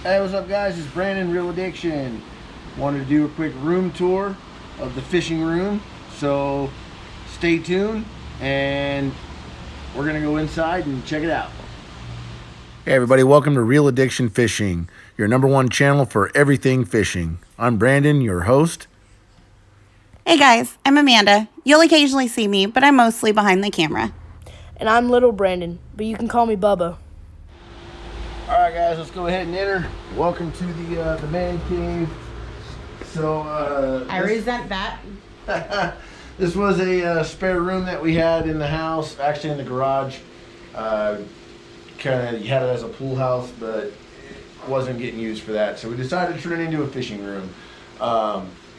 Hey, what's up guys? It's Brandon, Real Addiction. Wanted to do a quick room tour of the fishing room. So stay tuned and we're gonna go inside and check it out. Hey everybody, welcome to Real Addiction Fishing, your #1 channel for everything fishing. I'm Brandon, your host. Hey guys, I'm Amanda. You'll occasionally see me, but I'm mostly behind the camera. And I'm Little Brandon, but you can call me Bubba. All right, guys, let's go ahead and enter. Welcome to the man cave. So I resent that. this was a spare room that we had in the house, actually in the garage. Kind of had it as a pool house, but it wasn't getting used for that. So we decided to turn it into a fishing room.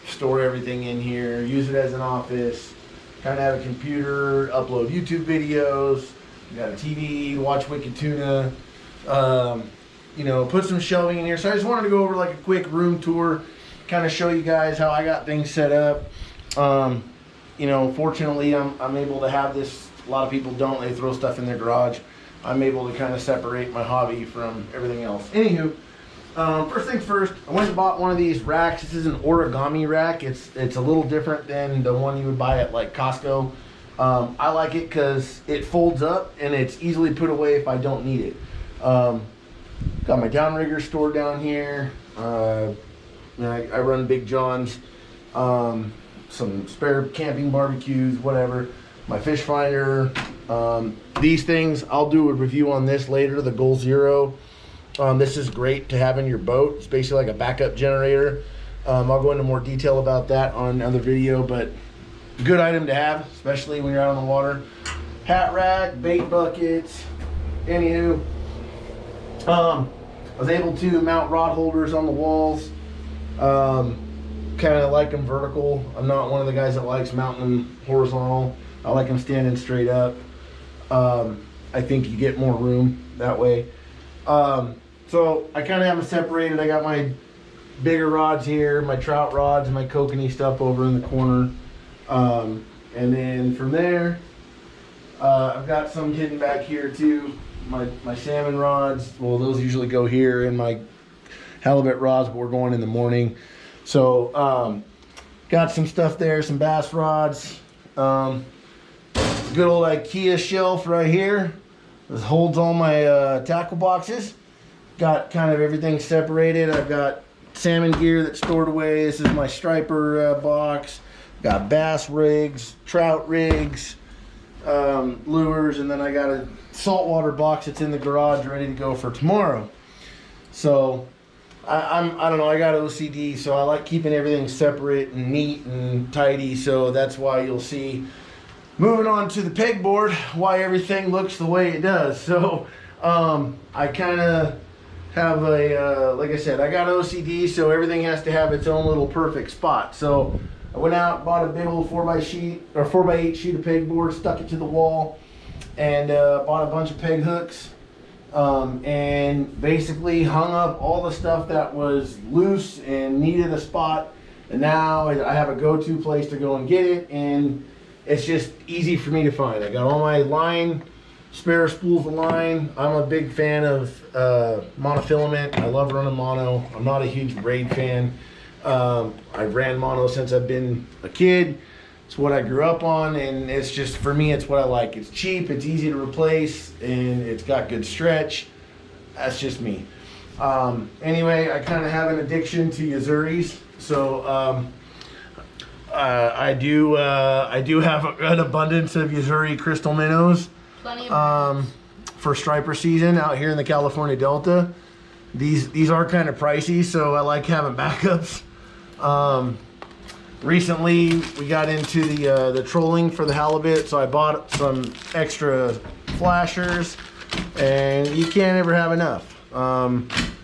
Store everything in here, use it as an office. Kind of have a computer, upload YouTube videos. We got a TV, watch Wicked Tuna. You know, put some shelving in here. So I just wanted to go over like a quick room tour, kind of show you guys how I got things set up. You know, fortunately I'm able to have this. A lot of people don't. They throw stuff in their garage. I'm able to kind of separate my hobby from everything else. Anywho, first things first, I went and bought one of these racks. This is an origami rack. It's a little different than the one you would buy at like Costco. I like it because it folds up and it's easily put away if I don't need it. Got my downrigger stored down here. I run Big John's. Some spare camping barbecues, whatever. My fish finder. These things, I'll do a review on this later, the Goal Zero. This is great to have in your boat. It's basically like a backup generator. I'll go into more detail about that on another video, but good item to have, especially when you're out on the water. Hat rack, bait buckets. Anywho, I was able to mount rod holders on the walls. Kind of like them vertical. I'm not one of the guys that likes mounting them horizontal. I like them standing straight up. I think you get more room that way. So I kind of have them separated. I got my bigger rods here, my trout rods, and my kokanee stuff over in the corner. And then from there, I've got some hidden back here too. My salmon rods, well, those usually go here, and my halibut rods, but we're going in the morning. So got some stuff there, some bass rods. Good old IKEA shelf right here. This holds all my tackle boxes. Got kind of everything separated. I've got salmon gear that's stored away. This is my striper box. Got bass rigs, trout rigs, lures, and then I got a saltwater box that's in the garage ready to go for tomorrow. So I don't know, I got OCD, so I like keeping everything separate and neat and tidy. So that's why you'll see, moving on to the pegboard, why everything looks the way it does. So I kind of have a like I said, I got OCD, so everything has to have its own little perfect spot. So I went out, bought a big old 4x8 sheet of pegboard, stuck it to the wall, and bought a bunch of peg hooks, and basically hung up all the stuff that was loose and needed a spot. And now I have a go-to place to go and get it, and it's just easy for me to find. I got all my line, spare spools of line. I'm a big fan of monofilament. I love running mono. I'm not a huge braid fan. I've ran mono since I've been a kid. It's what I grew up on, and it's just, for me, it's what I like. It's cheap, it's easy to replace, and it's got good stretch. That's just me. Anyway, I kind of have an addiction to Yazuris, so I do have an abundance of Yazuri crystal minnows for striper season out here in the California Delta. These are kind of pricey, so I like having backups. Recently we got into the trolling for the halibut, so I bought some extra flashers, and you can't ever have enough.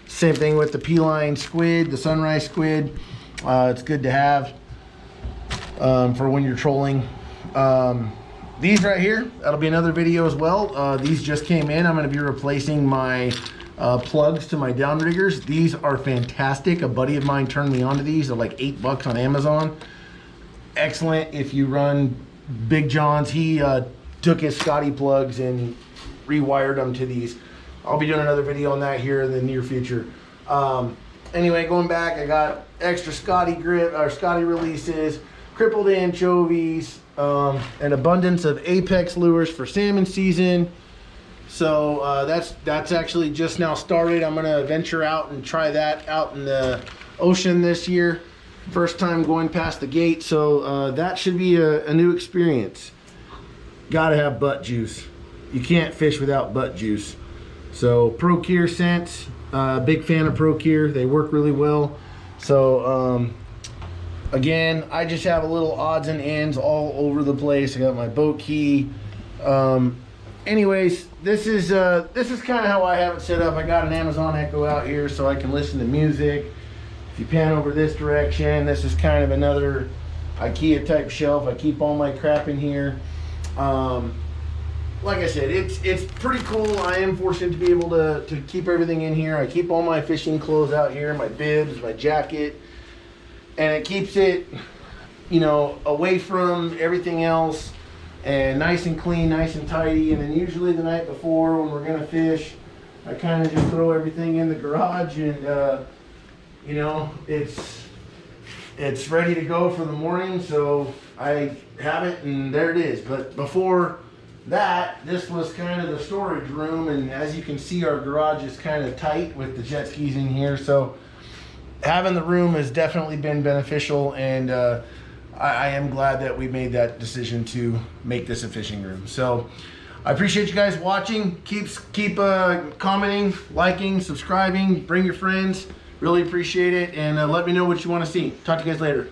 Same thing with the P-line squid, the sunrise squid. It's good to have for when you're trolling. These right here, that'll be another video as well. These just came in. I'm going to be replacing my plugs to my downriggers. These are fantastic. A buddy of mine turned me on to these. They're like $8 on Amazon. Excellent if you run Big John's. He took his Scotty plugs and rewired them to these. I'll be doing another video on that here in the near future. Anyway, going back, I got extra Scotty grip or Scotty releases, crippled anchovies, an abundance of Apex lures for salmon season. So that's actually just now started. I'm gonna venture out and try that out in the ocean this year. First time going past the gate, so that should be a new experience. Gotta have butt juice. You can't fish without butt juice. So ProCure scents, big fan of ProCure. They work really well. So again, I just have a little odds and ends all over the place. I got my boat key. Anyways, this is kind of how I have it set up. I got an Amazon Echo out here so I can listen to music. If you pan over this direction, this is kind of another IKEA type shelf. I keep all my crap in here. Like I said, it's pretty cool. I am fortunate to be able to keep everything in here. I keep all my fishing clothes out here, my bibs, my jacket, and it keeps it, you know, away from everything else and nice and clean, nice and tidy. And then usually the night before when we're gonna fish, I kind of just throw everything in the garage and you know, it's ready to go for the morning. So I have it and there it is. But before that, this was kind of the storage room, and as you can see, our garage is kind of tight with the jet skis in here. So having the room has definitely been beneficial, and I am glad that we made that decision to make this a fishing room. So I appreciate you guys watching. Keep commenting, liking, subscribing, bring your friends. Really appreciate it, and let me know what you want to see. Talk to you guys later.